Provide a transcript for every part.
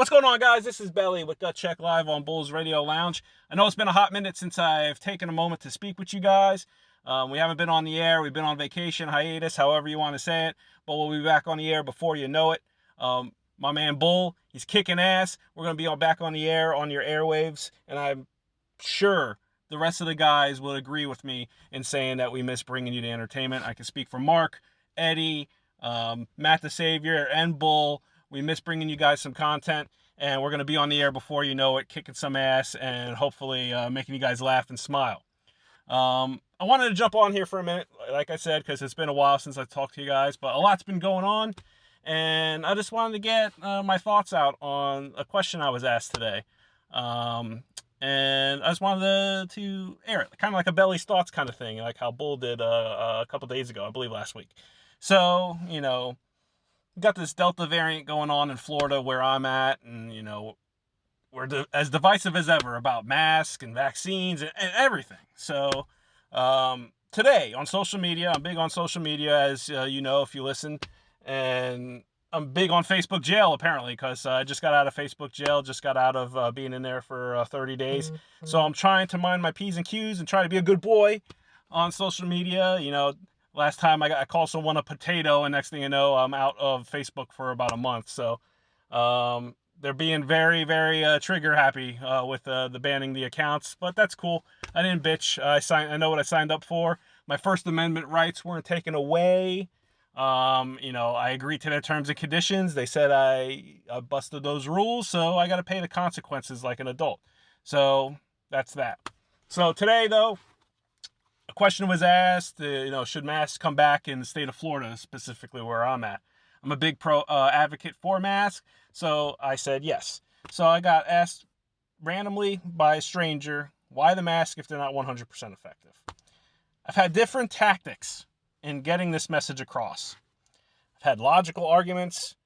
What's going on, guys? This is Belly with Gut Check Live on Bulls Radio Lounge. I know it's been a hot minute since I've taken a moment to speak with you guys. We haven't been on the air. We've been on vacation, hiatus, however you want to say it. But we'll be back on the air before you know it. My man Bull, he's kicking ass. We're going to be back on the air on your airwaves. And I'm sure the rest of the guys will agree with me in saying that we miss bringing you the entertainment. I can speak for Mark, Eddie, Matt the Savior, and Bull. We miss bringing you guys some content, and we're going to be on the air before you know it, kicking some ass, and hopefully making you guys laugh and smile. I wanted to jump on here for a minute, like I said, because it's been a while since I talked to you guys, but a lot's been going on, and I just wanted to get my thoughts out on a question I was asked today. And I just wanted to air it, kind of like a Belly's Thoughts kind of thing, like how Bull did a couple days ago, I believe last week. So, got this Delta variant going on in Florida where I'm at, and, we're as divisive as ever about masks and vaccines and everything. So, today on social media, I'm big on social media, as if you listen, and I'm big on Facebook jail, apparently, because I just got out of Facebook jail, just got out of being in there for 30 days. Mm-hmm. So I'm trying to mind my P's and Q's and try to be a good boy on social media. Last time I called someone a potato, and next thing you know, I'm out of Facebook for about a month. So they're being very, very trigger happy with the banning the accounts, but that's cool. I didn't bitch. I know what I signed up for. My First Amendment rights weren't taken away. I agreed to their terms and conditions. They said I busted those rules, so I got to pay the consequences like an adult. So that's that. So today, though, a question was asked, should masks come back in the state of Florida, specifically where I'm at? I'm a big advocate for masks, so I said yes. So I got asked randomly by a stranger, why the mask if they're not 100% effective? I've had different tactics in getting this message across. I've had logical arguments.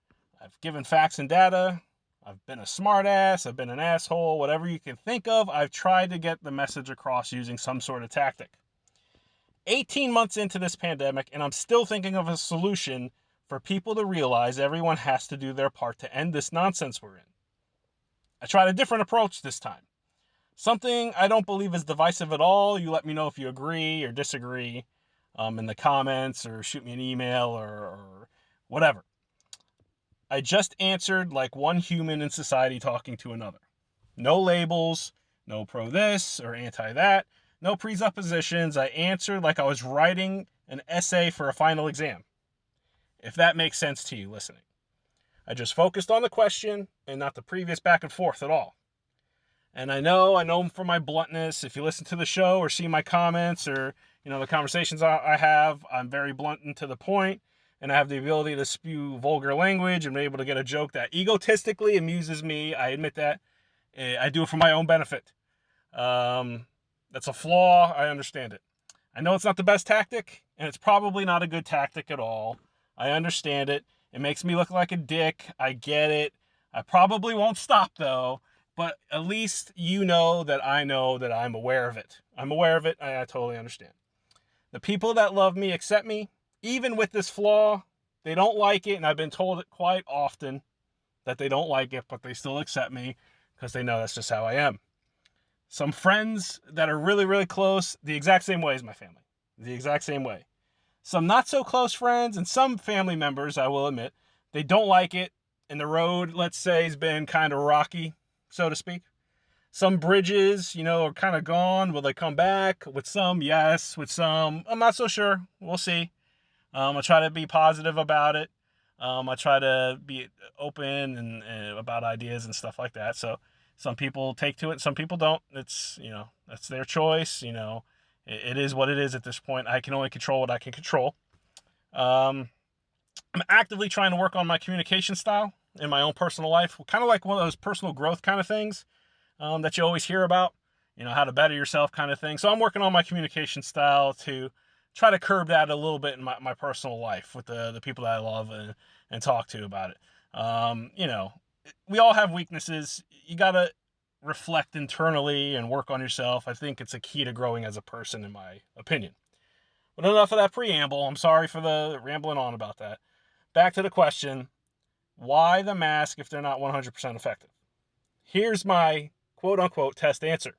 I've given facts and data. I've been a smart ass. I've been an asshole. Whatever you can think of, I've tried to get the message across using some sort of tactic. 18 months into this pandemic, and I'm still thinking of a solution for people to realize everyone has to do their part to end this nonsense we're in. I tried a different approach this time. Something I don't believe is divisive at all. You let me know if you agree or disagree in the comments, or shoot me an email or whatever. I just answered like one human in society talking to another. No labels, no pro this or anti that. No presuppositions. I answered like I was writing an essay for a final exam. If that makes sense to you listening. I just focused on the question and not the previous back and forth at all. And I know from my bluntness, if you listen to the show or see my comments or, the conversations I have, I'm very blunt and to the point, and I have the ability to spew vulgar language and be able to get a joke that egotistically amuses me. I admit that. I do it for my own benefit. That's a flaw. I understand it. I know it's not the best tactic, and it's probably not a good tactic at all. I understand it. It makes me look like a dick. I get it. I probably won't stop, though, but at least that I'm aware of it. I'm aware of it. I totally understand. The people that love me accept me, even with this flaw. They don't like it, and I've been told it quite often that they don't like it, but they still accept me because they know that's just how I am. Some friends that are really, really close, the exact same way as my family. The exact same way. Some not so close friends and some family members, I will admit, they don't like it. And the road, let's say, has been kind of rocky, so to speak. Some bridges, are kind of gone. Will they come back? With some, yes. With some, I'm not so sure. We'll see. I try to be positive about it. I try to be open and about ideas and stuff like that. So some people take to it, some people don't. It's, that's their choice. It is what it is at this point. I can only control what I can control. I'm actively trying to work on my communication style in my own personal life. Kind of like one of those personal growth kind of things that you always hear about, how to better yourself kind of thing. So I'm working on my communication style to try to curb that a little bit in my personal life with the people that I love and talk to about it. We all have weaknesses. You got to reflect internally and work on yourself. I think it's a key to growing as a person, in my opinion. But enough of that preamble. I'm sorry for the rambling on about that. Back to the question. Why the mask if they're not 100% effective? Here's my quote-unquote test answer.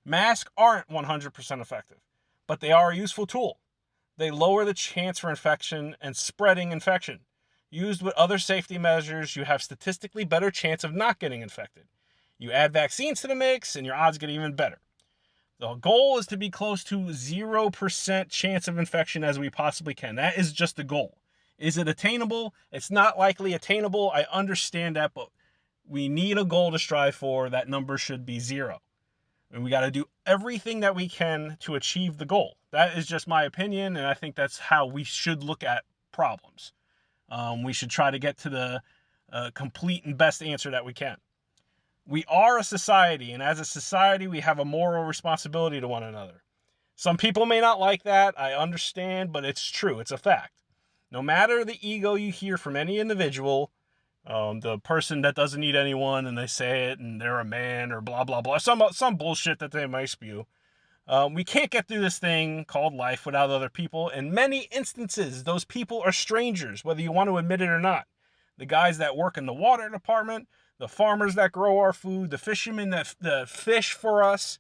Masks aren't 100% effective, but they are a useful tool. They lower the chance for infection and spreading infection. Used with other safety measures, you have statistically better chance of not getting infected. You add vaccines to the mix, and your odds get even better. The goal is to be close to 0% chance of infection as we possibly can. That is just the goal. Is it attainable? It's not likely attainable. I understand that, but we need a goal to strive for. That number should be 0. And we got to do everything that we can to achieve the goal. That is just my opinion, and I think that's how we should look at problems. We should try to get to the complete and best answer that we can. We are a society, and as a society, we have a moral responsibility to one another. Some people may not like that. I understand, but it's true. It's a fact. No matter the ego you hear from any individual, the person that doesn't need anyone and they say it and they're a man or blah, blah, blah, some bullshit that they might spew. We can't get through this thing called life without other people. In many instances, those people are strangers, whether you want to admit it or not. The guys that work in the water department, the farmers that grow our food, the fishermen that fish for us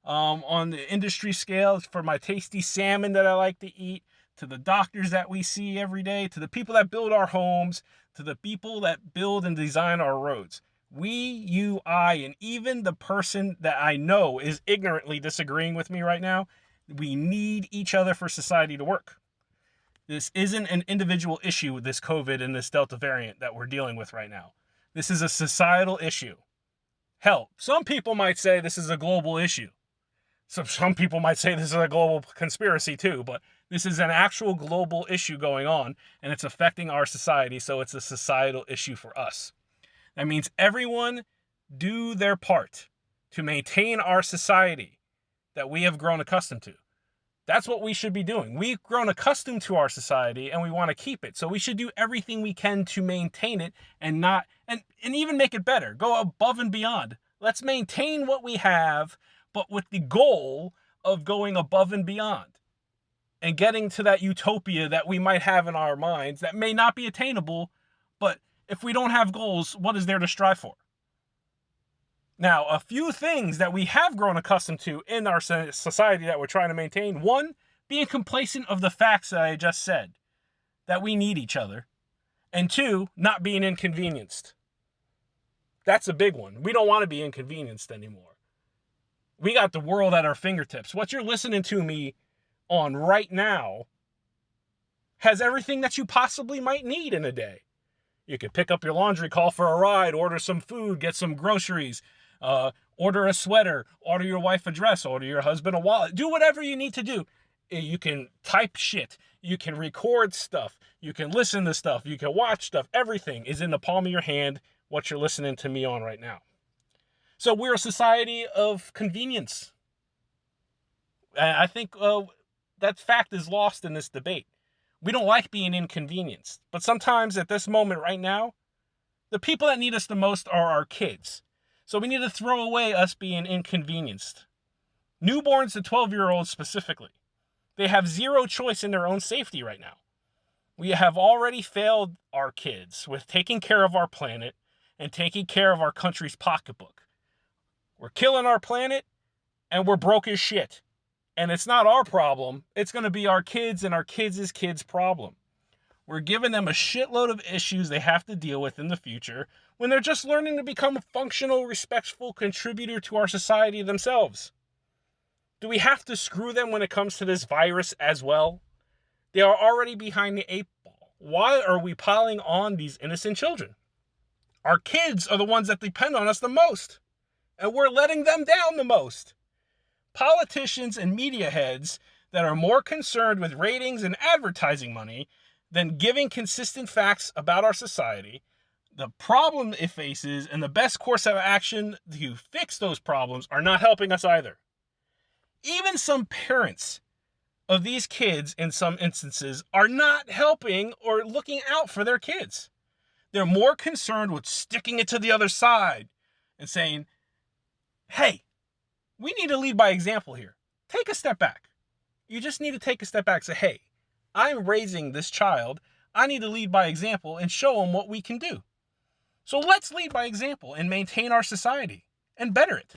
on the industry scale for my tasty salmon that I like to eat, to the doctors that we see every day, to the people that build our homes, to the people that build and design our roads. We, you, I, and even the person that I know is ignorantly disagreeing with me right now, we need each other for society to work. This isn't an individual issue with this COVID and this Delta variant that we're dealing with right now. This is a societal issue. Hell, some people might say this is a global issue. Some people might say this is a global conspiracy too, but this is an actual global issue going on, and it's affecting our society, so it's a societal issue for us. That means everyone do their part to maintain our society that we have grown accustomed to. That's what we should be doing. We've grown accustomed to our society, and we want to keep it. So we should do everything we can to maintain it and even make it better. Go above and beyond. Let's maintain what we have, but with the goal of going above and beyond and getting to that utopia that we might have in our minds that may not be attainable, but if we don't have goals, what is there to strive for? Now, a few things that we have grown accustomed to in our society that we're trying to maintain. One, being complacent of the facts that I just said, that we need each other. And two, not being inconvenienced. That's a big one. We don't want to be inconvenienced anymore. We got the world at our fingertips. What you're listening to me on right now has everything that you possibly might need in a day. You could pick up your laundry, call for a ride, order some food, get some groceries, order a sweater, order your wife a dress, order your husband a wallet. Do whatever you need to do. You can type shit. You can record stuff. You can listen to stuff. You can watch stuff. Everything is in the palm of your hand, what you're listening to me on right now. So we're a society of convenience. I think that fact is lost in this debate. We don't like being inconvenienced. But sometimes at this moment right now, the people that need us the most are our kids. So we need to throw away us being inconvenienced. Newborns to 12-year-olds specifically. They have zero choice in their own safety right now. We have already failed our kids with taking care of our planet and taking care of our country's pocketbook. We're killing our planet and we're broke as shit. And it's not our problem. It's going to be our kids and our kids' kids' problem. We're giving them a shitload of issues they have to deal with in the future when they're just learning to become a functional, respectful contributor to our society themselves. Do we have to screw them when it comes to this virus as well? They are already behind the 8 ball. Why are we piling on these innocent children? Our kids are the ones that depend on us the most, and we're letting them down the most. Politicians and media heads that are more concerned with ratings and advertising money than giving consistent facts about our society, the problem it faces, and the best course of action to fix those problems are not helping us either. Even some parents of these kids, in some instances, are not helping or looking out for their kids. They're more concerned with sticking it to the other side and saying, hey, we need to lead by example here. Take a step back. You just need to take a step back and say, hey, I'm raising this child. I need to lead by example and show them what we can do. So let's lead by example and maintain our society and better it.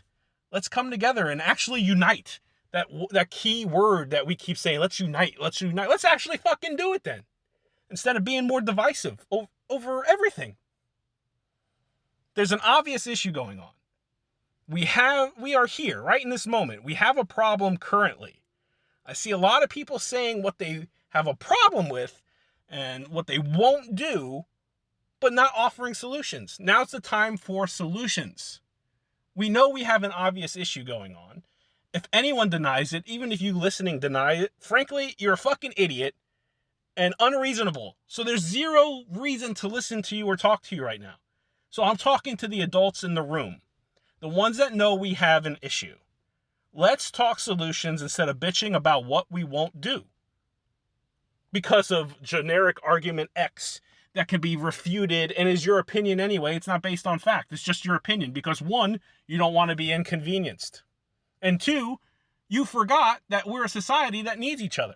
Let's come together and actually unite. That key word that we keep saying, let's unite, let's unite. Let's actually fucking do it then. Instead of being more divisive over everything. There's an obvious issue going on. We are here right in this moment. We have a problem currently. I see a lot of people saying what they have a problem with and what they won't do, but not offering solutions. Now's the time for solutions. We know we have an obvious issue going on. If anyone denies it, even if you listening deny it, frankly, you're a fucking idiot and unreasonable. So there's zero reason to listen to you or talk to you right now. So I'm talking to the adults in the room, the ones that know we have an issue. Let's talk solutions instead of bitching about what we won't do. Because of generic argument X that can be refuted and is your opinion anyway. It's not based on fact. It's just your opinion because one, you don't want to be inconvenienced. And two, you forgot that we're a society that needs each other.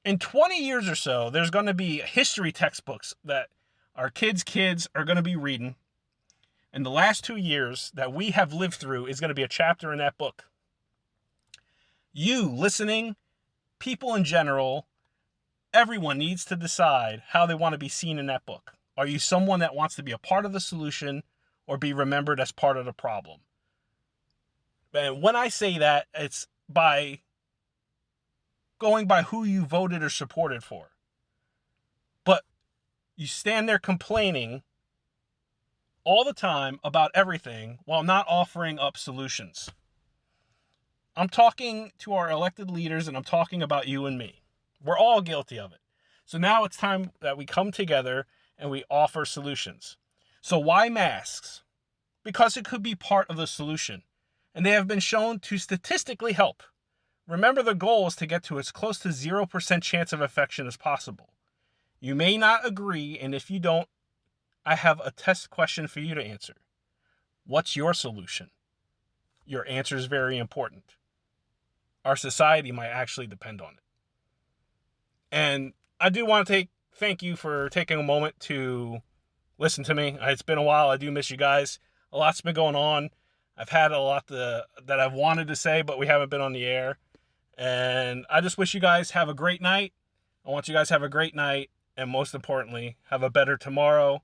In 20 years or so, there's going to be history textbooks that our kids' are going to be reading. And the last 2 years that we have lived through is going to be a chapter in that book. You listening, people in general, everyone needs to decide how they want to be seen in that book. Are you someone that wants to be a part of the solution or be remembered as part of the problem? And when I say that, it's by going by who you voted or supported for. But you stand there complaining all the time about everything while not offering up solutions. I'm talking to our elected leaders and I'm talking about you and me. We're all guilty of it. So now it's time that we come together and we offer solutions. So why masks? Because it could be part of the solution. And they have been shown to statistically help. Remember, the goal is to get to as close to 0% chance of infection as possible. You may not agree, and if you don't, I have a test question for you to answer. What's your solution? Your answer is very important. Our society might actually depend on it. And I do want to thank you for taking a moment to listen to me. It's been a while. I do miss you guys. A lot's been going on. I've had a lot that I've wanted to say, but we haven't been on the air. And I just wish you guys have a great night. I want you guys to have a great night. And most importantly, have a better tomorrow.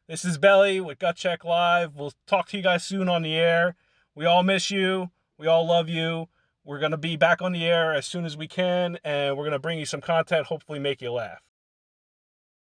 This is Belly with Gut Check Live. We'll talk to you guys soon on the air. We all miss you. We all love you. We're going to be back on the air as soon as we can. And we're going to bring you some content, hopefully make you laugh.